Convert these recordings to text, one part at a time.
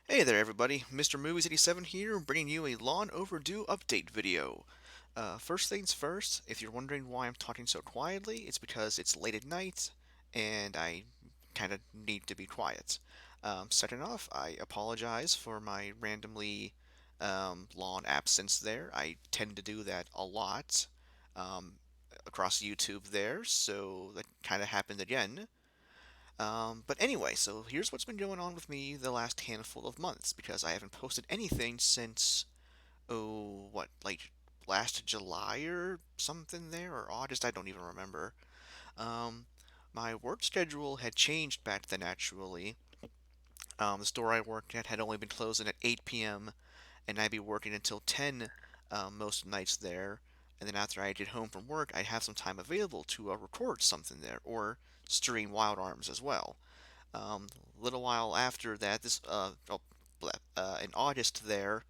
Hey there, everybody. Mr. Movies87 here, bringing you a Lawn Overdue update video. First things first, if you're wondering why I'm talking so quietly, it's because it's late at night and I kind of need to be quiet. Second off, I apologize for my randomly long absence there. I tend to do that a lot um, across YouTube there, so that kind of happened again. But anyway, so here's what's been going on with me the last handful of months because I haven't posted anything since, oh, what, like last July or something there, or August, I don't even remember. Um, my work schedule had changed back then actually. The store I worked at had only been closing at 8 p.m., and I'd be working until 10 most nights there. And then after I get home from work, I'd have some time available to record something there or stream Wild Arms as well. A little while after that, in August there,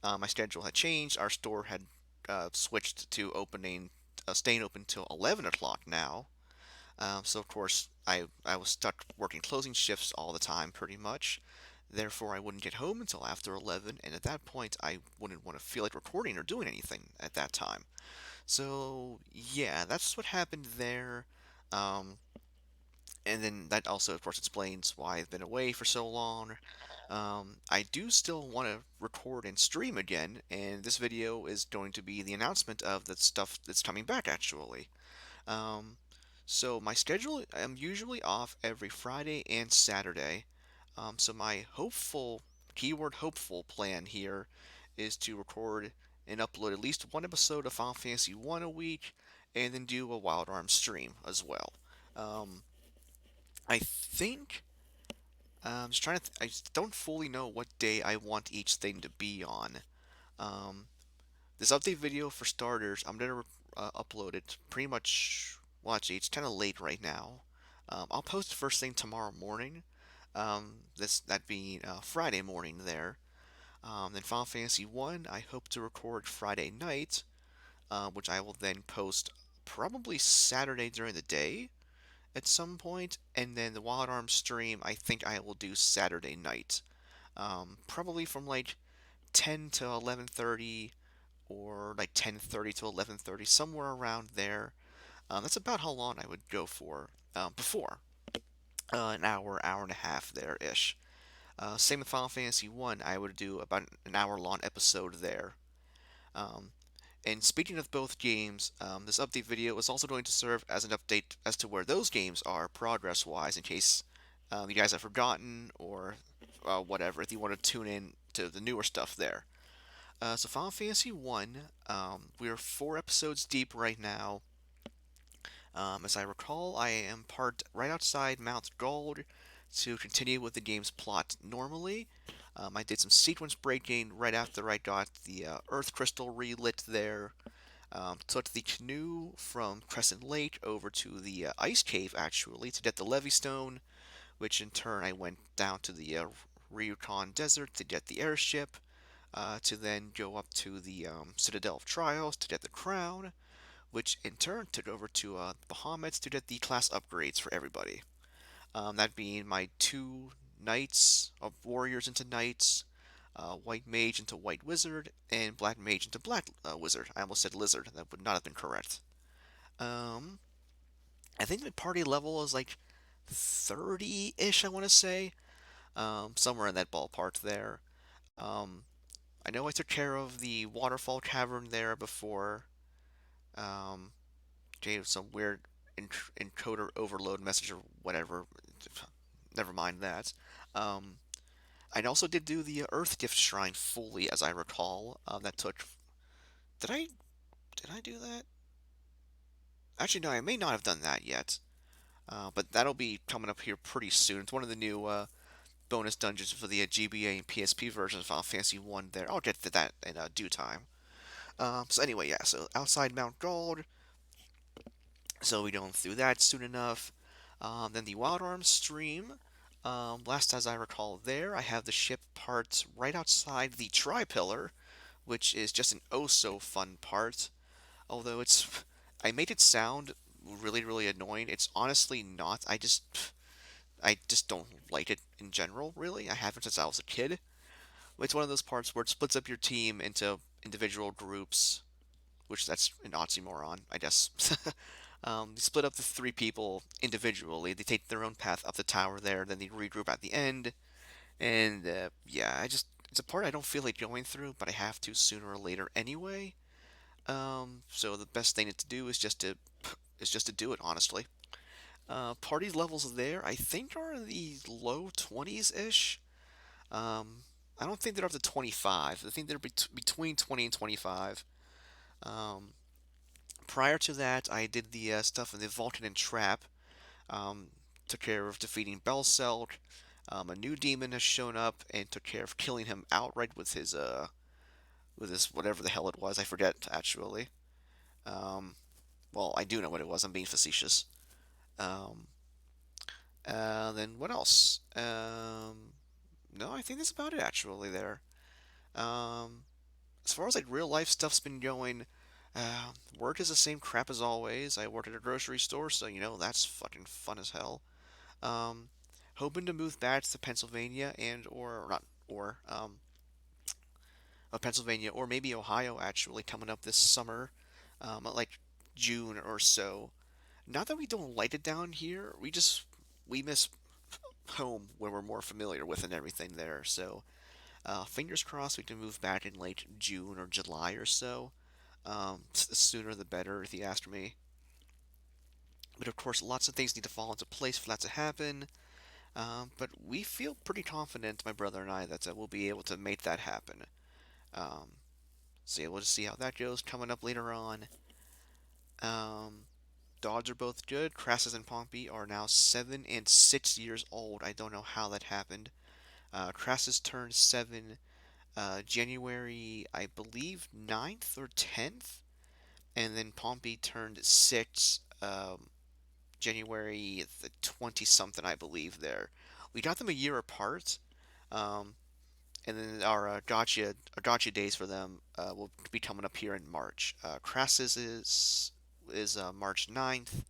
my schedule had changed. Our store had switched to staying open till 11 o'clock now. So of course, I was stuck working closing shifts all the time, pretty much. Therefore, I wouldn't get home until after 11, and at that point, I wouldn't want to feel like recording or doing anything at that time. So yeah, that's what happened there. Um, and then that also, of course, explains why I've been away for so long. I do still want to record and stream again, and this video is going to be the announcement of the stuff that's coming back, actually. Um, so my schedule, I'm usually off every Friday and Saturday. So my keyword hopeful plan here is to record and upload at least one episode of Final Fantasy 1 a week, and then do a Wild Arms stream as well. Um, I think I'm just trying to. I just don't fully know what day I want each thing to be on. Um, this update video, for starters, I'm gonna upload it pretty much. Well, actually, it's kind of late right now. I'll post first thing tomorrow morning. That being Friday morning there. Then Final Fantasy One, I hope to record Friday night, which I will then post probably Saturday during the day at some point, and then the Wild Arms stream I think I will do Saturday night, probably from like 10 to 11:30 or like 10:30 to 11:30, somewhere around there. That's about how long I would go for before an hour and a half there ish. Same with Final Fantasy One, I would do about an hour long episode there. Um, And speaking of both games, this update video is also going to serve as an update as to where those games are progress-wise, in case you guys have forgotten or whatever, if you want to tune in to the newer stuff there. So Final Fantasy 1, we're 4 episodes deep right now. As I recall, I am parked right outside Mount Gold to continue with the game's plot normally. I did some sequence breaking right after I got the Earth Crystal relit there. Took the canoe from Crescent Lake over to the Ice Cave, actually, to get the Levy Stone, which in turn I went down to the Ryukon Desert to get the airship, to then go up to the Citadel of Trials to get the crown, which in turn took over to Bahamut to get the class upgrades for everybody. That being my 2 knights of warriors into knights, white mage into white wizard, and black mage into black wizard. I almost said lizard. That would not have been correct. Um, I think the party level is like 30-ish, I want to say. Somewhere in that ballpark there. Um, I know I took care of the waterfall cavern there before. Um, gave some weird encoder overload message or whatever. Never mind that. Um, I also did do the Earth Gift Shrine fully, as I recall. That took. Did I? Did I do that? Actually, no. I may not have done that yet. But that'll be coming up here pretty soon. It's one of the new bonus dungeons for the GBA and PSP versions of Final Fantasy One. There, I'll get to that in due time. So anyway, yeah. So outside Mount Gold. So we going through that soon enough. Then the Wild Arms stream. Last as I recall, there I have the ship parts right outside the Tri Pillar, which is just an oh so fun part. Although I made it sound really annoying. It's honestly not. I just don't like it in general. Really, I haven't since I was a kid. It's one of those parts where it splits up your team into individual groups, which that's an oxymoron, I guess. They split up the three people individually. They take their own path up the tower there, then they regroup at the end. And yeah, it's a part I don't feel like going through, but I have to sooner or later anyway. So the best thing to do is just to do it, honestly. Party levels there, I think, are in the low 20s ish. Um, I don't think they're up to 25. I think they're between 20 and 25. Um, Prior to that, I did the stuff in the Vulcan and Trap. Um, Took care of defeating Belcelt. A new demon has shown up and took care of killing him outright with his whatever the hell it was. I forget actually. Um, well, I do know what it was. I'm being facetious. Um, then what else? No, I think that's about it actually. There. Um, as far as like real life stuff's been going, work is the same crap as always. I work at a grocery store, so that's fucking fun as hell. Um, Hoping to move back to Pennsylvania and or not or Pennsylvania or maybe Ohio actually coming up this summer, like June or so. Not that we don't like it down here, we miss home where we're more familiar with and everything there. So fingers crossed we can move back in late June or July or so. The sooner the better, if you ask me. But of course, lots of things need to fall into place for that to happen. But we feel pretty confident, my brother and I, that we'll be able to make that happen. Um, so yeah, we'll just see how that goes coming up later on. Um, Dogs are both good. Crassus and Pompey are now 7 and 6 years old. I don't know how that happened. Crassus turned 7 January, I believe, 9th or 10th. And then Pompey turned 6 January the 20 something, I believe, there. We got them a year apart. Um, and then our gotcha days for them will be coming up here in March. Crassus is March 9th,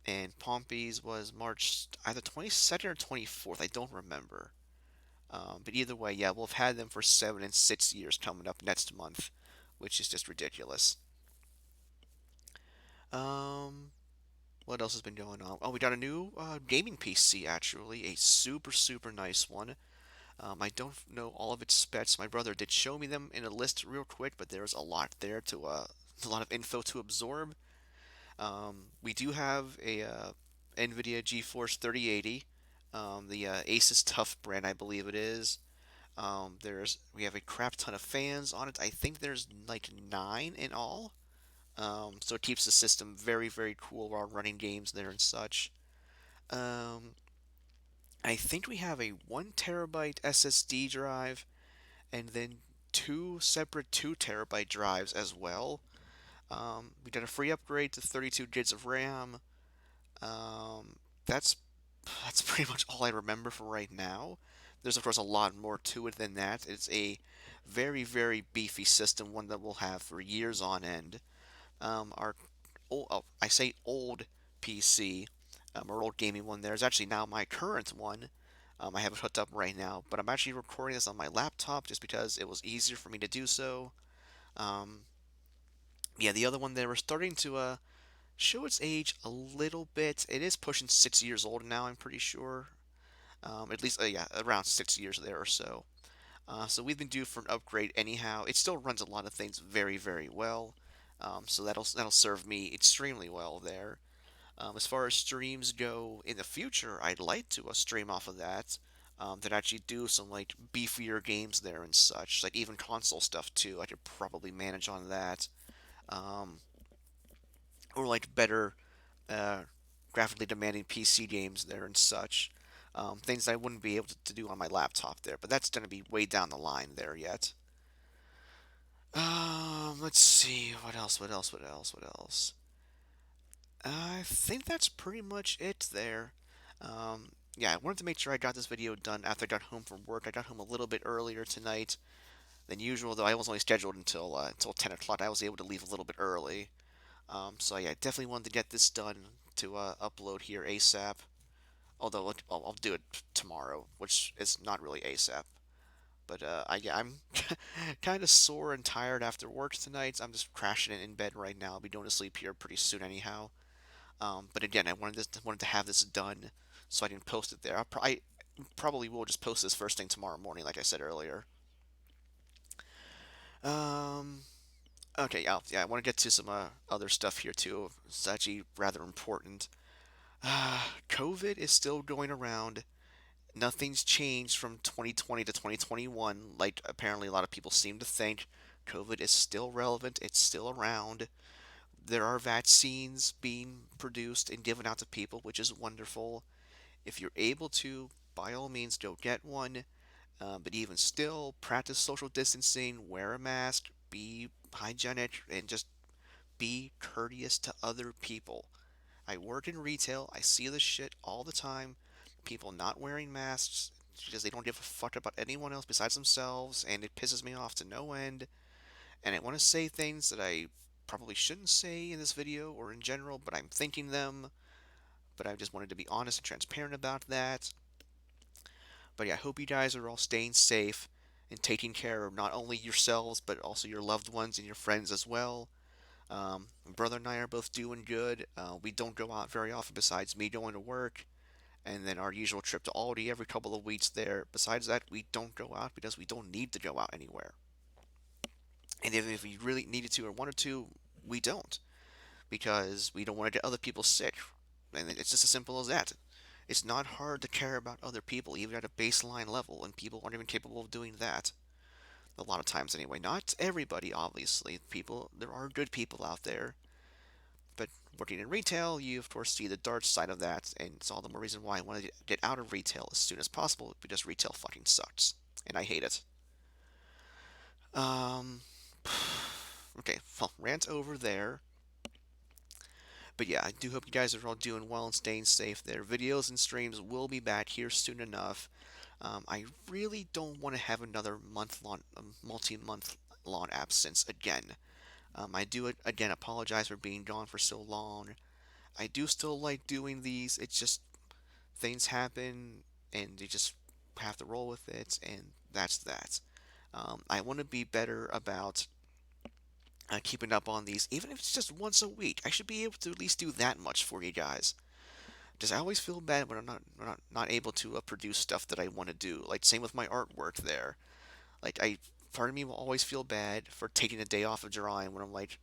and Pompey's was March either 22nd or 24th. I don't remember. But either way, yeah, we'll have had them for 7 and 6 years coming up next month, which is just ridiculous. Um, what else has been going on? Oh, we got a new gaming PC actually, a super super nice one. I don't know all of its specs. My brother did show me them in a list real quick, but there's a lot there to a lot of info to absorb. We do have a NVIDIA GeForce 3080, the Asus Tough brand, I believe it is. We have a crap ton of fans on it. I think there's like 9 in all. So it keeps the system very very cool while running games there and such. Um, I think we have a 1 terabyte SSD drive and then two separate 2 terabyte drives as well. We did a free upgrade to 32 gigs of RAM. Um, that's that's pretty much all I remember for right now. There's of course a lot more to it than that. It's a very very beefy system, one that we'll have for years on end. Our I say old PC, our old gaming one there is actually now my current one. I have it hooked up right now, but I'm actually recording this on my laptop just because it was easier for me to do so. Um, yeah, the other one there was starting to show its age a little bit. It is pushing 6 years old now, I'm pretty sure. At least, yeah, around 6 years there or so. So we've been due for an upgrade anyhow. It still runs a lot of things very, very well. So that'll serve me extremely well there. As far as streams go in the future, I'd like to stream off of that actually do some like beefier games there and such, like even console stuff too. I could probably manage on that, um, or like better uh, graphically demanding PC games there and such. Things I wouldn't be able to do on my laptop there, but that's going to be way down the line there yet. Let's see. What else? What else? What else? What else? I think that's pretty much it there. Yeah, I wanted to make sure I got this video done after I got home from work. I got home a little bit earlier tonight than usual, though I was only scheduled until 10 o'clock. I was able to leave a little bit early. So yeah, I definitely wanted to get this done to upload here ASAP. Although I'll do it tomorrow, which is not really ASAP. But yeah, I'm kind of sore and tired after work tonight. I'm just crashing in bed right now. I'll be going to sleep here pretty soon anyhow. But again, I wanted to have this done, so I didn't post it there. I probably will just post this first thing tomorrow morning, like I said earlier. Um, okay, yeah, I want to get to some other stuff here too. It's actually rather important. COVID is still going around. Nothing's changed from 2020 to 2021, like apparently a lot of people seem to think. COVID is still relevant, it's still around. There are vaccines being produced and given out to people, which is wonderful. If you're able to, by all means, go get one. But even still, practice social distancing, wear a mask, be hygienic, and just be courteous to other people. I work in retail. I see this shit all the time. People not wearing masks because they don't give a fuck about anyone else besides themselves, and it pisses me off to no end. And I want to say things that I probably shouldn't say in this video or in general, but I'm thinking them. But I just wanted to be honest and transparent about that. But yeah, I hope you guys are all staying safe and taking care of not only yourselves, but also your loved ones and your friends as well. My brother and I are both doing good. We don't go out very often besides me going to work and then our usual trip to Aldi every couple of weeks there. Besides that, we don't go out because we don't need to go out anywhere. And even if we really needed to or wanted to, we don't because we don't want to get other people sick. And it's just as simple as that. It's not hard to care about other people, even at a baseline level, and people aren't even capable of doing that. A lot of times, anyway. Not everybody, obviously. There are good people out there, but working in retail, you of course see the dark side of that, and it's all the more reason why I want to get out of retail as soon as possible because retail fucking sucks, and I hate it. Um, okay, well, rant over there. But yeah, I do hope you guys are all doing well and staying safe there. Videos and streams will be back here soon enough. I really don't want to have another multi-month long absence again. I do again apologize for being gone for so long. I do still like doing these. It's just things happen, and you just have to roll with it, and that's that. I want to be better about keeping up on these, even if it's just once a week. I should be able to at least do that much for you guys. Because I always feel bad when I'm not able to produce stuff that I want to do. Like same with my artwork there. Like part of me will always feel bad for taking a day off of drawing when I'm like,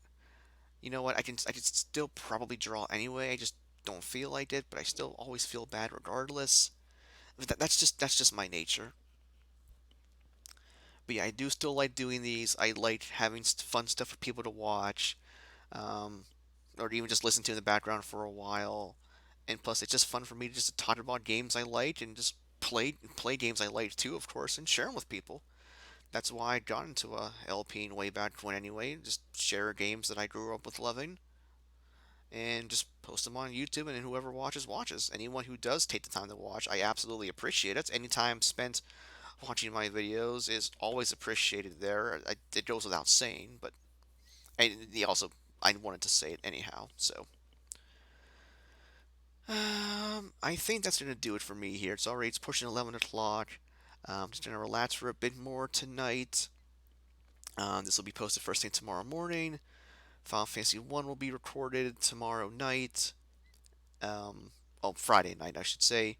you know what, I can still probably draw anyway. I just don't feel like it, but I still always feel bad regardless. But that's just my nature. But yeah, I do still like doing these. I like having fun stuff for people to watch, um, or even just listen to in the background for a while. And plus, it's just fun for me to just talk about games I like and just play games I like too, of course, and share them with people. That's why I got into LPing way back when anyway. Just share games that I grew up with loving and just post them on YouTube, and whoever watches watches. Anyone who does take the time to watch, I absolutely appreciate it. Any time spent watching my videos is always appreciated there. It goes without saying, but I wanted to say it anyhow. So I think that's gonna do it for me here. It's pushing 11 o'clock. Just gonna relax for a bit more tonight. This will be posted first thing tomorrow morning. Final Fantasy One will be recorded tomorrow night. Um, Friday night, I should say.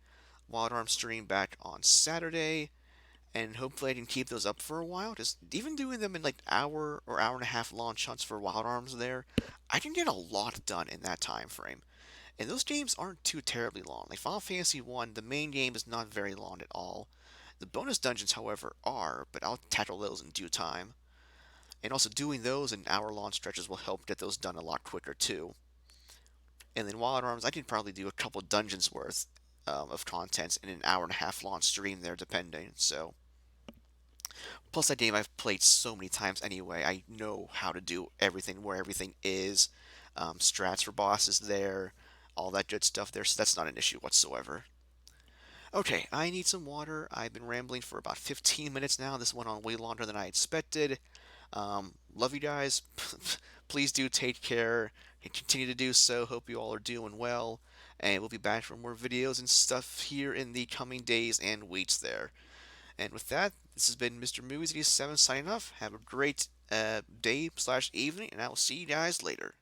Wild Arms stream back on Saturday, and hopefully I can keep those up for a while. Just even doing them in like hour or hour and a half launch hunts for Wild Arms there, I can get a lot done in that time frame. And those games aren't too terribly long. Like Final Fantasy One, the main game is not very long at all. The bonus dungeons, however, are, but I'll tackle those in due time. And also doing those in hour-long stretches will help get those done a lot quicker too. And then Wild Arms, I could probably do a couple dungeons worth of content in an hour and a half long stream there, depending. So, plus that game I've played so many times anyway. I know how to do everything, where everything is, strats for bosses there, all that good stuff there. So that's not an issue whatsoever. Okay, I need some water. I've been rambling for about 15 minutes now. This went on way longer than I expected. Love you guys. Please do take care and continue to do so. Hope you all are doing well. And we'll be back for more videos and stuff here in the coming days and weeks there. And with that, this has been Mr. Movies 87 signing off. Have a great day slash evening, and I will see you guys later.